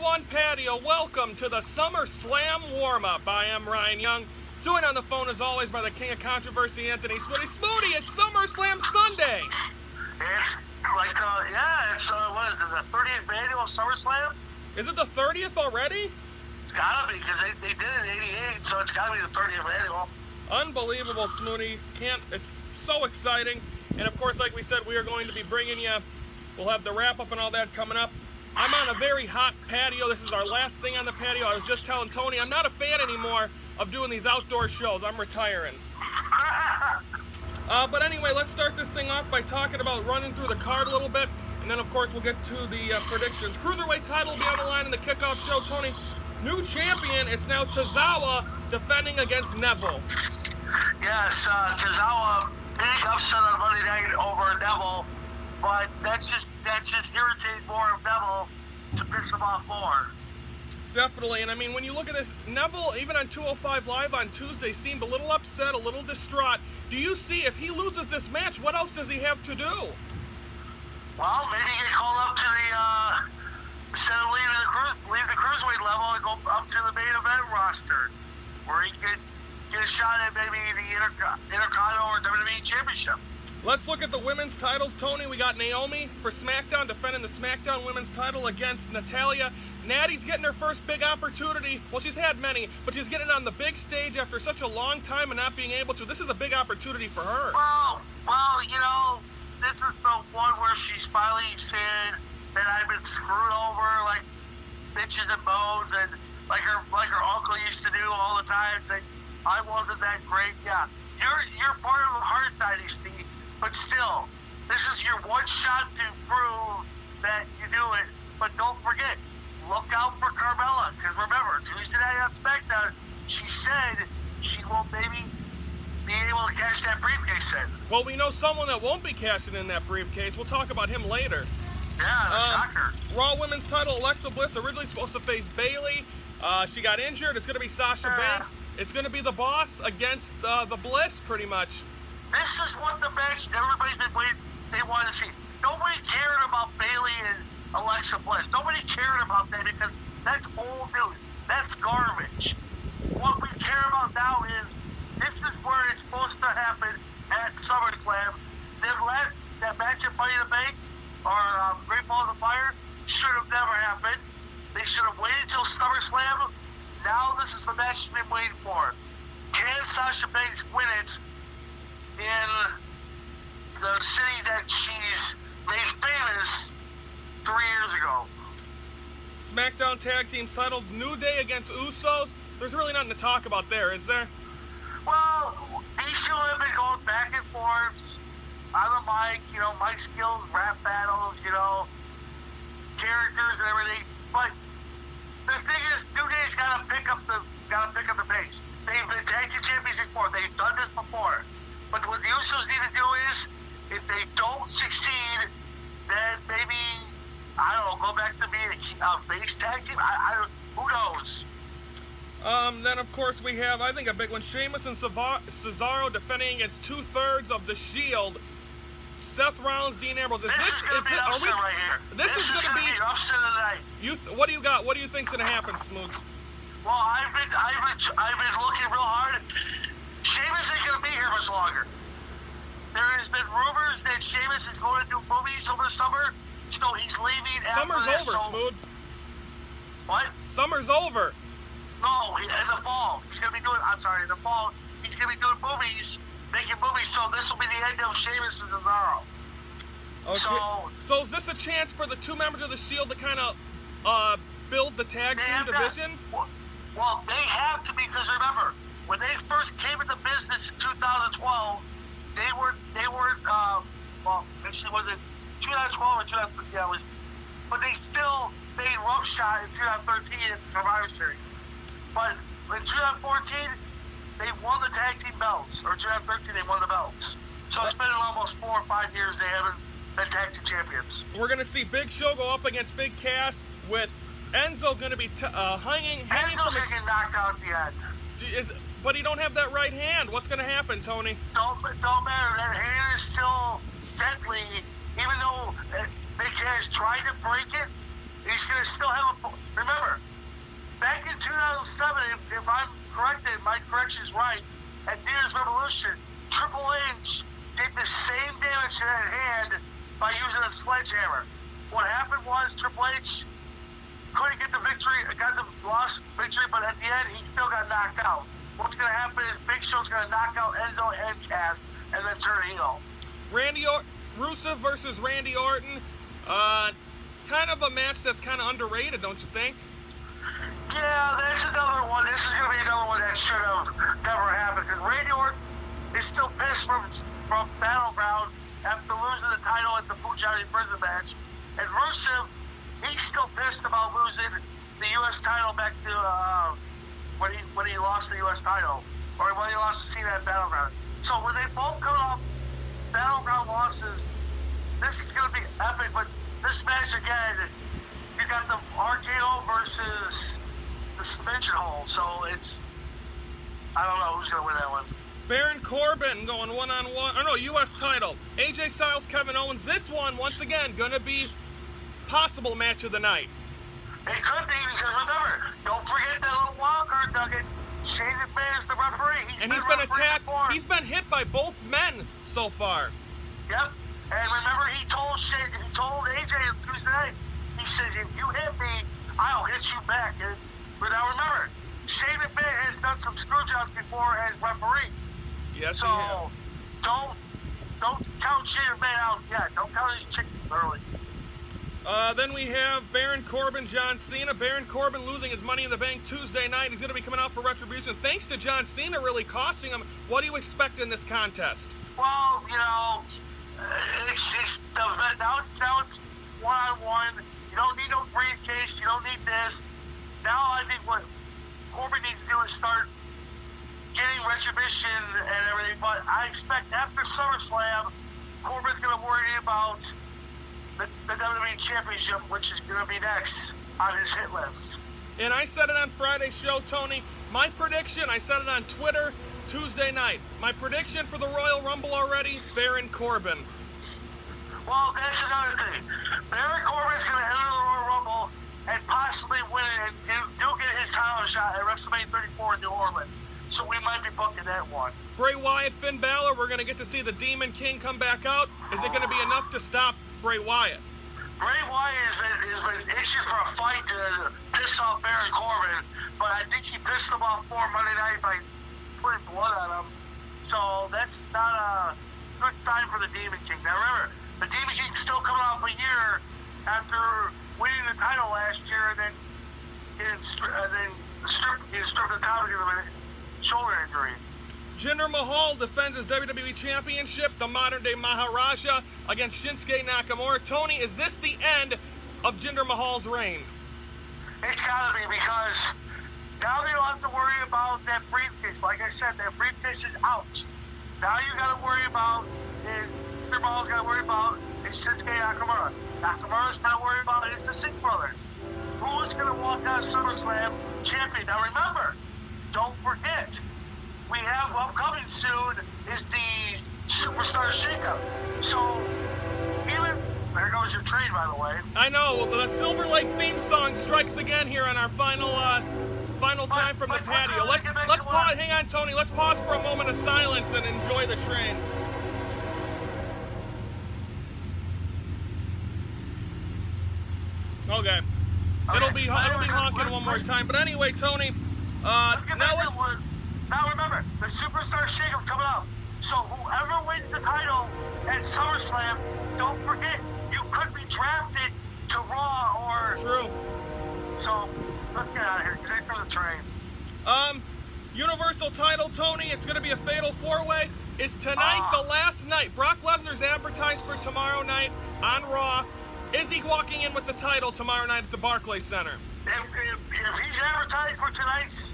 #1 patio. Welcome to the Summerslam Warm-Up. I am Ryan Young, joined on the phone as always by the King of Controversy, Anthony Smoody. Smoody, it's SummerSlam Sunday. It's like, it's, what is it, the 30th annual SummerSlam? Is it the 30th already? It's gotta be, because they did it in '88, so it's gotta be the 30th annual. Unbelievable, Smoody. It's so exciting. And of course, like we said, we are going to be bringing you, we'll have the wrap-up and all that coming up. I'm on a very hot patio. This is our last thing on the patio. I was just telling Tony, I'm not a fan anymore of doing these outdoor shows. I'm retiring. But anyway, let's start this thing off by talking about running through the card a little bit. And then, of course, we'll get to the predictions. Cruiserweight title will be on the line in the kickoff show. Tony, new champion. It's now Tozawa defending against Neville. Yes, Tozawa, big upset on Monday night over Neville. But that's just irritating more of Neville to piss him off more. Definitely, and I mean, when you look at this, Neville, even on 205 Live on Tuesday, seemed a little upset, a little distraught. Do you see, if he loses this match, what else does he have to do? Well, maybe get called up to the, instead of leave the cruiserweight level and go up to the main event roster, where he could get a shot at maybe the Intercontinental or WWE Championship. Let's look at the women's titles, Tony. We got Naomi for SmackDown defending the SmackDown women's title against Natalya. Natty's getting her first big opportunity. Well, she's had many, but she's getting on the big stage after such a long time and not being able to. This is a big opportunity for her. Well, you know, this is the one where she's finally saying that I've been screwed over like bitches and bones, and like her uncle used to do all the time, saying I wasn't that great. Yeah, you're part of the Hart dynasty. But still, this is your one shot to prove that you do it. But don't forget, look out for Carmella. Because remember, Tuesday night on SmackDown, she said she will maybe be able to cash that briefcase in. Well, we know someone that won't be cashing in that briefcase. We'll talk about him later. Yeah, the shocker. Raw Women's title, Alexa Bliss, originally supposed to face Bayley. She got injured. It's going to be Sasha Banks. It's going to be the Boss against the Bliss, pretty much. This is what the match everybody's been waiting, they wanted to see. Nobody cared about Bayley and Alexa Bliss. Nobody cared about that because that's old news. That's garbage. What we care about now is this is where it's supposed to happen at SummerSlam. That match at Money in the Bank or Great Balls of Fire should have never happened. They should have waited until SummerSlam. Now this is the match they've been waiting for. Can Sasha Banks win it in the city that she's made famous 3 years ago? SmackDown Tag Team titles, New Day against Usos. There's really nothing to talk about there, is there? Well, these two have been going back and forth on the mic, you know, mic skills, rap battles, you know, characters and everything. But the thing is, New Day's gotta pick up the pace. They've been tag team champions before. They've done this before. But what the Usos need to do is, if they don't succeed, then maybe, I don't know, go back to being a face tag team? Who knows? Then, of course, we have, I think, a big one. Sheamus and Cesaro defending against 2/3 of the Shield. Seth Rollins, Dean Ambrose. This is going to be an upset right here. This is going to be an upset of the night. What do you got? What do you think's going to happen, Smoots? Well, I've been looking real hard. Sheamus ain't going to be here much longer. There has been rumors that Sheamus is going to do movies over the summer, so he's leaving after Summer's this. over, Smoots. What? Summer's over. No, in the fall. He's going to be doing, in the fall, he's going to be doing movies, making movies, so this will be the end of Sheamus and Cesaro. Okay. So is this a chance for the two members of the Shield to kind of build the tag team division? Well, they have to, because remember, when they first came into business in 2012, they weren't, well, actually, was it 2012 or 2013? Yeah, it was, but they still made roughshod in 2013 at the Survivor Series. But in 2014, they won the tag team belts, or 2013, they won the belts. So it's been almost 4 or 5 years they haven't been tag team champions. We're going to see Big Show go up against Big Cass, with Enzo going to be hanging Enzo's going to get knocked out at the end. But he don't have that right hand. What's going to happen, Tony? Don't matter. That hand is still deadly. Even though Big Cass tried to break it, He's going to still have a... Remember, back in 2007, if I'm corrected, my correction is right, at New Year's Revolution, Triple H did the same damage to that hand by using a sledgehammer. What happened was Triple H couldn't get the victory, got the lost victory, but at the end, he still got knocked out. What's going to happen is Big Show's going to knock out Enzo and Cass and then turn heel. Rusev versus Randy Orton. Kind of a match that's kind of underrated, don't you think? Yeah, that's another one. This is going to be another one that should have never happened because Randy Orton is still pissed from Battleground after losing the title at the Punjabi prison match. And Rusev, he's still pissed about losing the U.S. title back to when he lost the U.S. title, or when he lost to Cena at Battleground. So when they both come off Battleground losses, this is going to be epic. But this match again, you got the RKO versus the suspension hold. So it's, I don't know who's going to win that one. Baron Corbin going one-on-one. Oh no, U.S. title. AJ Styles, Kevin Owens. This one, once again, going to be possible match of the night. It could be because remember, don't forget that little wild card nugget. Shane McMahon is the referee. He's been attacked. Before. He's been hit by both men so far. Yep. And remember, he told AJ on Tuesday night. He says, "If you hit me, I'll hit you back." But now remember, Shane McMahon has done some screw jobs before as referee. Yes, so he has. Don't count Shane McMahon out yet. Don't count his chickens early. Then we have Baron Corbin, John Cena. Baron Corbin losing his Money in the Bank Tuesday night. He's going to be coming out for Retribution. Thanks to John Cena really costing him. What do you expect in this contest? Well, you know, now it's one-on-one. You don't need no briefcase. You don't need this. Now I think what Corbin needs to do is start getting Retribution and everything. But I expect after SummerSlam, Corbin's going to worry about the WWE Championship, which is going to be next on his hit list. And I said it on Friday's show, Tony. My prediction, I said it on Twitter Tuesday night. My prediction for the Royal Rumble already, Baron Corbin. Well, that's another thing. Baron Corbin's going to enter the Royal Rumble and possibly win it, and he'll get his title shot at WrestleMania 34 in New Orleans. So we might be booking that one. Bray Wyatt, Finn Balor, we're going to get to see the Demon King come back out. Is it going to be enough to stop Bray Wyatt? Bray Wyatt has been itching for a fight to piss off Baron Corbin, but I think he pissed him off for Monday night by putting blood on him. So that's not a good sign for the Demon King. Now remember, the Demon King's still coming off a year after winning the title last year and then getting stripped of the title due to a shoulder injury. Jinder Mahal defends his WWE Championship, the modern-day Maharaja, against Shinsuke Nakamura. Tony, is this the end of Jinder Mahal's reign? It's got to be, because now they don't have to worry about that briefcase. Like I said, that briefcase is out. Now you got to worry about, Jinder Mahal's got to worry about is Shinsuke Nakamura. Nakamura's got to worry about is the Singh brothers. Who's going to walk out SummerSlam champion? Now remember, don't forget, we have upcoming soon is the Superstar Shakeup. So, even, there goes your trade, by the way. I know, well, the Silver Lake theme song strikes again here on our final time from the patio. Let's pause, hang on, Tony, let's pause for a moment of silence and enjoy the train. Okay. It'll be honking one more time. But anyway, Tony, Now remember, the Superstar Shakeup coming up. So whoever wins the title at SummerSlam, don't forget, you could be drafted to Raw or... True. So, let's get out of here, because they threw the train. Universal title, Tony, it's going to be a fatal four-way. Is tonight the last night? Brock Lesnar's advertised for tomorrow night on Raw. Is he walking in with the title tomorrow night at the Barclays Center? If he's advertised for tonight's...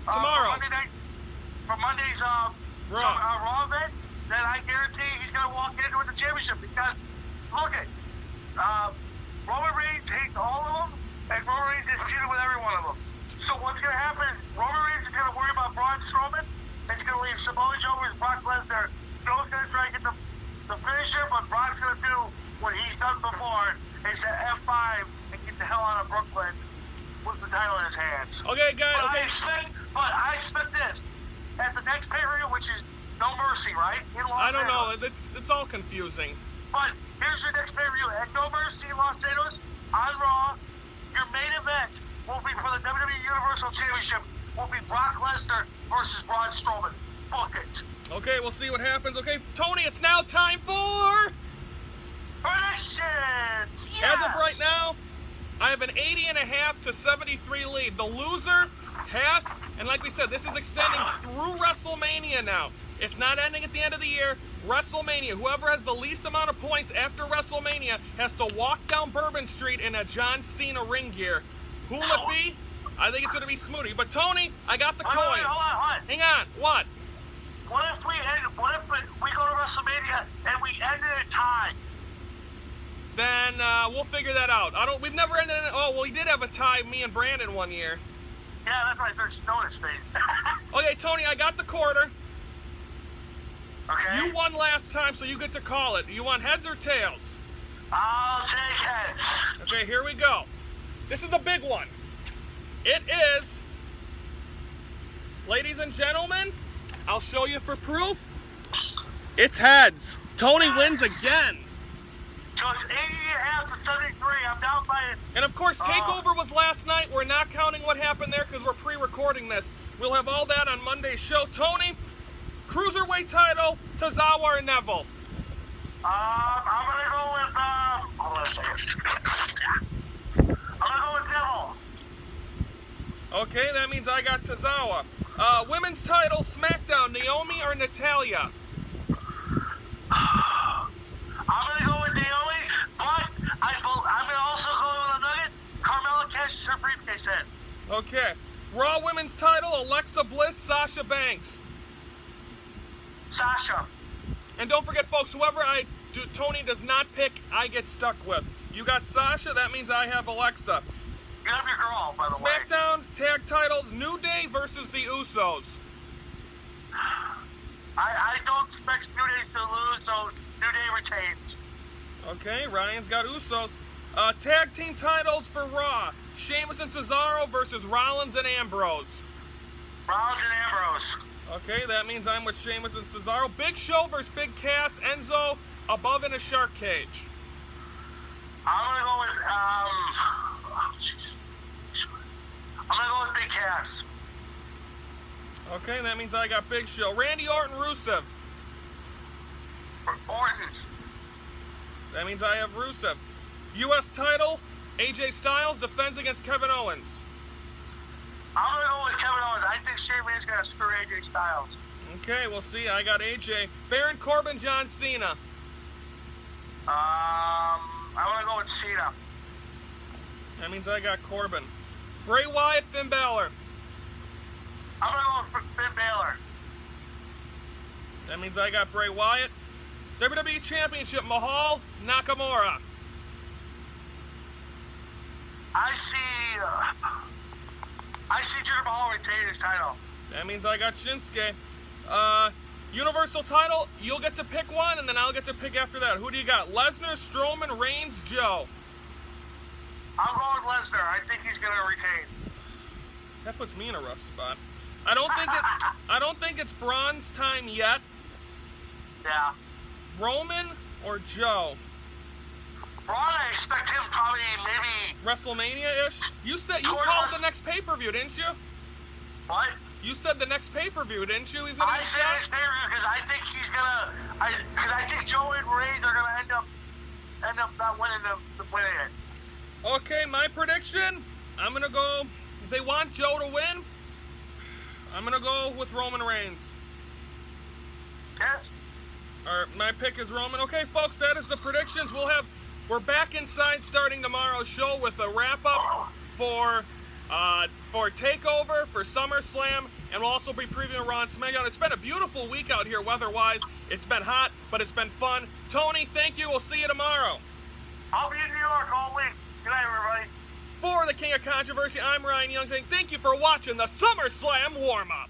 tomorrow. For Monday's Raw event, then I guarantee he's going to walk in with the championship. Because, look at Roman Reigns hates all of them, and Roman Reigns is feuding with every one of them. So what's going to happen is Roman Reigns is going to worry about Braun Strowman, and he's going to leave Samoa Joe with Brock Lesnar. Joe's going to try to get the finisher, but Brock's going to do what he's done before, is the F5 and get the hell out of points. Okay, guys. But Okay. I expect this at the next pay-per-view, which is No Mercy, right? In Los I don't know. Angeles. It's all confusing. But here's your next pay-per-view at No Mercy, Los Angeles on Raw. Your main event will be for the WWE Universal Championship. Will be Brock Lesnar versus Braun Strowman. Book it. Okay, we'll see what happens. Okay, Tony, it's now time for Predictions! Yes! As of right now, I have an 80.5 to 73 lead. The loser has, and like we said, this is extending through WrestleMania now. It's not ending at the end of the year. WrestleMania, whoever has the least amount of points after WrestleMania has to walk down Bourbon Street in a John Cena ring gear. Who will it be? I think it's going to be Smoothie. But Tony, I got the coin. Hold on. Hang on. What? What if we go to WrestleMania and we end it at tie? Then we'll figure that out. We've never ended it. Oh, well, we did have a tie, me and Brandon, one year. Yeah, that's right. There's snow in his face. Okay, Tony, I got the quarter. Okay. You won last time, so you get to call it. You want heads or tails? I'll take heads. Okay, here we go. This is a big one. It is, ladies and gentlemen, I'll show you for proof. It's heads. Tony wins again. So it's 80.5 to 73. I'm down by it. And of course, TakeOver was last night. We're not counting what happened there because we're pre-recording this. We'll have all that on Monday's show. Tony, Cruiserweight title, Tozawa or Neville? I'm going to go with, hold on a second. I'm going to go with Neville. Okay, that means I got Tozawa. Women's title, SmackDown, Naomi or Natalya? I'm going to go with Naomi, but I'm going to also go with a nugget. Carmella cashes her briefcase in. Okay. Raw Women's title, Alexa Bliss, Sasha Banks. Sasha. And don't forget, folks, whoever Tony does not pick, I get stuck with. You got Sasha, that means I have Alexa. You have your girl, by the way. SmackDown tag titles, New Day versus the Usos. I don't expect New Day to lose, so New Day retains. Okay, Ryan's got Usos. Tag team titles for Raw, Sheamus and Cesaro versus Rollins and Ambrose. Rollins and Ambrose. Okay, that means I'm with Sheamus and Cesaro. Big Show versus Big Cass, Enzo above in a shark cage. I'm going to go with, I'm going to go with Big Cass. Okay, that means I got Big Show. Randy Orton, Rusev. Orton. That means I have Rusev. U.S. title, AJ Styles defends against Kevin Owens. I'm going to go with Kevin Owens. I think Sheamus is going to screw AJ Styles. Okay, we'll see. I got AJ. Baron Corbin, John Cena. I'm going to go with Cena. That means I got Corbin. Bray Wyatt, Finn Balor. I'm going to go with Finn Balor. That means I got Bray Wyatt. WWE Championship, Mahal, Nakamura. I see Jinder Mahal retaining his title. That means I got Shinsuke. Universal title, you'll get to pick one, and then I'll get to pick after that. Who do you got? Lesnar, Strowman, Reigns, Joe. I'm going with Lesnar. I think he's going to retain. That puts me in a rough spot. I don't think it's Braun's time yet. Yeah. Roman or Joe? Braun, I expect him probably maybe WrestleMania-ish? You called the next pay-per-view, didn't you? What? You said the next pay-per-view, didn't you? He's I said next pay-per-view because I think he's gonna. Because I think Joe and Reigns are gonna end up not winning winning it. Okay, my prediction. I'm gonna go. If they want Joe to win, I'm gonna go with Roman Reigns. Yes. My pick is Roman. Okay, folks, that is the predictions. We're back inside starting tomorrow's show with a wrap-up for TakeOver, for SummerSlam, and we'll also be previewing Raw and SmackDown. It's been a beautiful week out here weather-wise. It's been hot, but it's been fun. Tony, thank you. We'll see you tomorrow. I'll be in New York all week. Good night, everybody. For the King of Controversy, I'm Ryan Young saying thank you for watching the SummerSlam Warm-Up.